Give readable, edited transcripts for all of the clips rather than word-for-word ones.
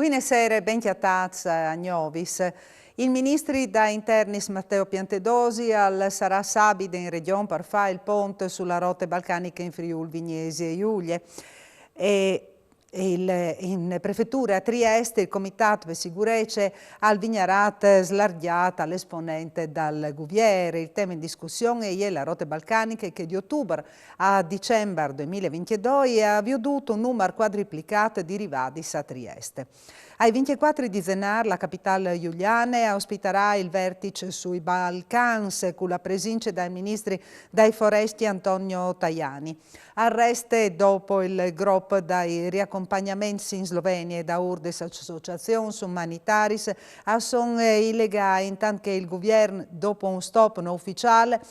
Buonasera e benchiattats a Gnovis. Il ministro da internis Matteo Piantedosi sarà sabato in regione per fare il ponte sulla rotte balcanica in Friuli, Vignesi e Giulie. In prefettura a Trieste il comitato per sicurezza al Vignarat slargiata all'esponente dal Guviere. Il tema in discussione è la rotte balcaniche che di ottobre a dicembre 2022 ha veduto un numero quadriplicato di rivadis a Trieste. Ai 24 di Zenar, la capitale giuliana ospiterà il vertice sui Balcans con la presenza dai ministri dai foresti Antonio Tajani. Arreste dopo il gruppo dai riaccompagnamenti in Slovenia e da urdes associazioni umanitaris sono illegali, intanto che il governo, dopo un stop non ufficiale,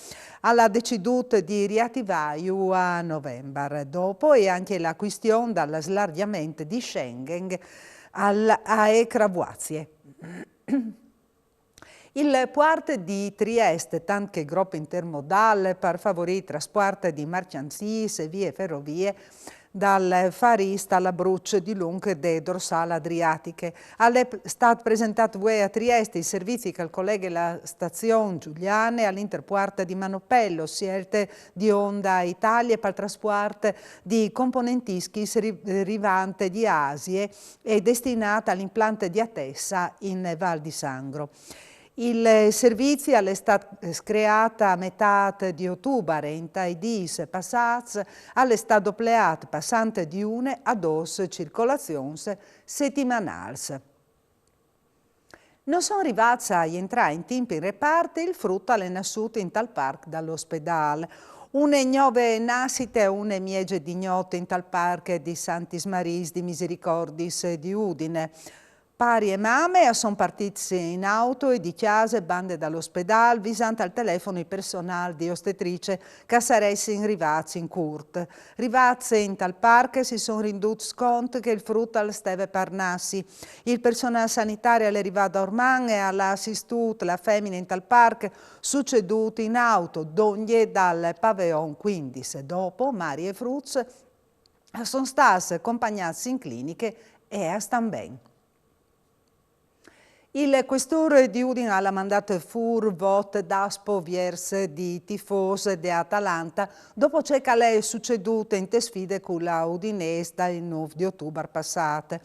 ha deciduto di riattivare a novembre. Dopo e anche la questione dall'allargamento di Schengen a Cravoazie. Il port di Trieste, tanto che gruppo intermodale per favorire il trasporto di mercanzie e vie ferrovie dal Farista alla Bruce di Lung de dorsale adriatiche. È stato presentato a Trieste i servizi che collega la stazione Giuliane all'interporto di Manopello, scelte di Honda Italia per il trasporto di componentischi derivante di Asie e destinata all'impianto di Atessa in Val di Sangro. Il servizio è stato creato a metà di ottobre in taidis passati, è stato doppiato passante di 1 a 2 circolazioni settimanali. Non sono arrivati a entrare in tempo in reparto, il frutto è nascuto in tal parco dall'ospedale. Une 9 nascite e une miege di ignote in tal parco di Santis Maris di Misericordis di Udine. Pari e mamme sono partiti in auto e di chiase bande dall'ospedale, visando al telefono il personale di ostetrice che sarebbero arrivati in Curt. Rivazzi in tal parco si sono renduti conto che il frutto stava per nassi. Il personale sanitario è arrivato ormai e ha assistito la femmina in tal parco succeduto in auto, d'ogni dal pavillon 15. Dopo, Mari e Fruz sono stati accompagnati in cliniche e stanno bene. Il questore di Udine ha mandato fuori voto d'aspo verso di tifosi di Atalanta dopo ciò che è succeduto in te sfide con la Udinese dal 9 di ottobre passato.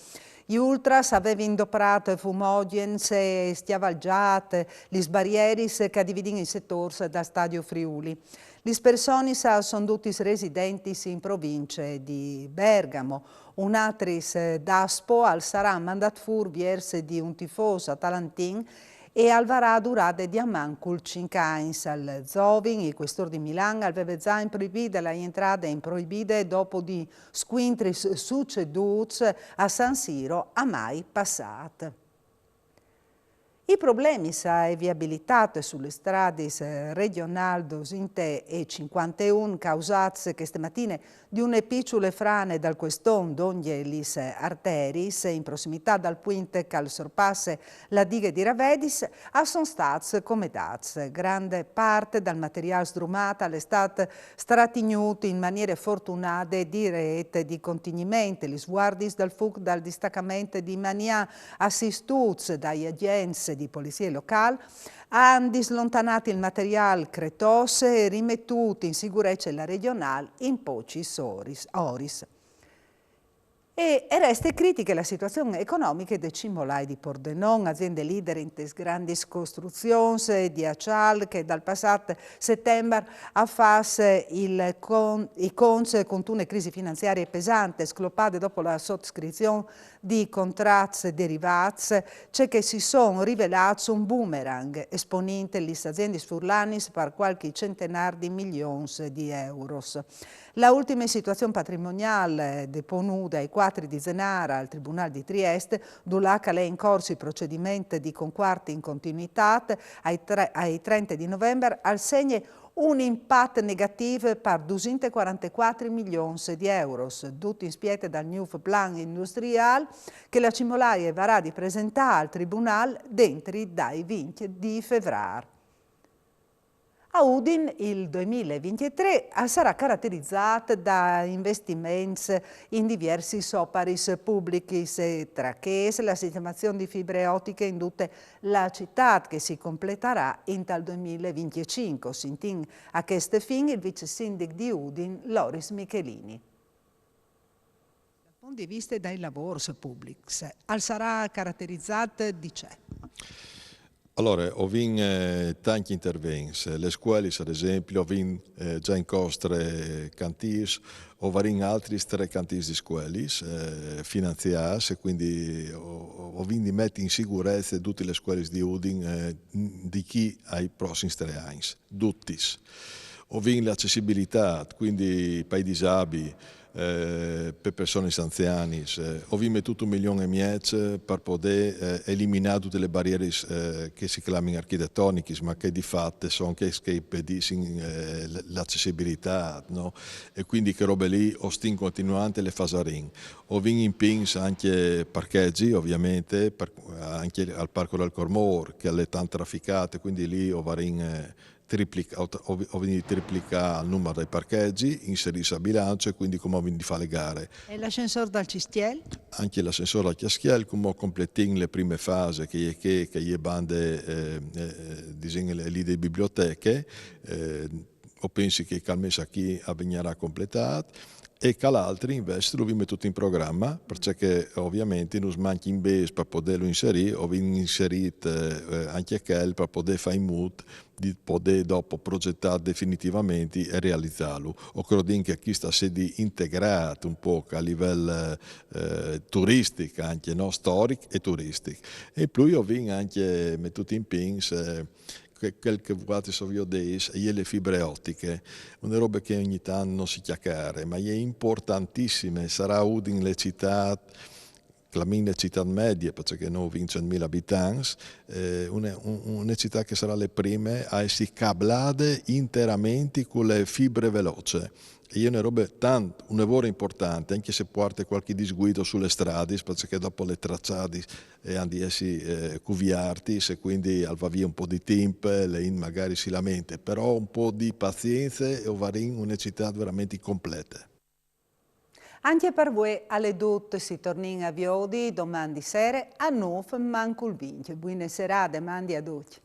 Gli ultras avevano indoprato fumogeni e stiavalgiate le barriere che dividono i settori da Stadio Friuli. Le persone sono tutti residenti in provincia di Bergamo. Un altro d'Aspo sarà mandato fuori verso di un tifoso atalantin e alvarà durate di Amancul 5 anni al Zovin, il questore di Milano, aveva già proibito l'entrata in proibite dopo di squintri succeduti a San Siro a mai passati. I problemi e viabilità sulle strade regionali 200 e 51 causati queste mattine di une piccole frane dal questone d'ogni lis arteris in prossimità dal puente che sorpasse la diga di Ravedis sono stati comedati. Grande parte dal materiale sdrumato è stato stratignuto in maniere fortunate di rete di contenimento. Gli sguardis dal FUC dal distaccamento di Mania assistuti dagli agenzie di polizia locale hanno dislontanato il materiale cretoso e rimettuto in sicurezza la regionale in pochi oris. E resta critica la situazione economica dei cimolai di Pordenone, aziende leader in grandi costruzioni di Acial che dal passato settembre ha fatto i conti con una crisi finanziaria pesante, sclopate dopo la sottoscrizione di contratti derivati, che si sono rivelati un boomerang, esponente le aziende furlanis per qualche centenario di milioni di euro. La ultima situazione patrimoniale deponuta ai 4 di Zenara al Tribunale di Trieste, dove è in corso il procedimento di conquarto in continuità ai 30 di novembre, al segno un impatto negativo per 244 milioni di euro, tutti in spiete dal New Plan Industrial che la Cimolaia varrà di presentare al Tribunale dentro dai 20 di febbraio. A Udin il 2023 sarà caratterizzato da investimenti in diversi opere pubbliche, tra che la sistemazione di fibre ottiche in tutta la città che si completerà in tal 2025. Sintin a questo fine il vice sindaco di Udin, Loris Michelini. Dal punto di vista dei lavori pubblici, sarà caratterizzato di c'è? Allora, ho vinto tanti interventi. Le scuole, ad esempio, ho vinto già in costre cantis, ho vinto altri tre cantis di scuole finanziati, e quindi ho vinto di mettere in sicurezza tutte le scuole di Udin di chi ai prossimi 3 anni, tutti. Ho vinto l'accessibilità, quindi per i disabili, per persone anziane, ho mettuto 1,5 milioni per poter eliminare tutte le barriere che si chiamano architettoniche, ma che di fatto sono che impediscono l'accessibilità, no? E quindi che robe lì ho stin continuante le fasarin. Ho vinto in pins anche parcheggi, ovviamente, anche al Parco del Cormor, che è tanto trafficato, quindi lì ho varin ho triplica il numero dei parcheggi, inserisce a bilancio e quindi come ho di fare le gare. E l'ascensore dal Cistiel? Anche l'ascensore a Chiaschiel, come ho completato le prime fasi che gli bande disegno lì delle biblioteche, ho penso che calmessa chi avvegnerà completato e che l'altri invece lo vi mettuto in programma perché ovviamente non manchi in base per poterlo inserire, ho inserito anche quel per poter fare in mood di poter dopo progettare definitivamente e realizzarlo. Ho credo che qui sta sedi integrato un po' a livello turistico, anche no? Storico e turistico. E poi ho vinto anche mettuto in pins quel che vuoi so io adesso, e le fibre ottiche, una roba che ogni tanto non si chiacchiera, ma è importantissima, sarà Udin le città, la mia città media, perché noi 20.000 abitanti, una città che sarà le prime a essere cablate interamente con le fibre veloci. E è una roba tanto, un lavoro importante, anche se porta qualche disguido sulle strade, perché dopo le tracciate hanno di essere cuviarti, e quindi va via un po' di tempo, magari si lamenta, però un po' di pazienza e varremo una città veramente completa. Anche per voi alle due si torna a Viodi domani sera a 9 manco il 20. Buona serata, mandi a tutti.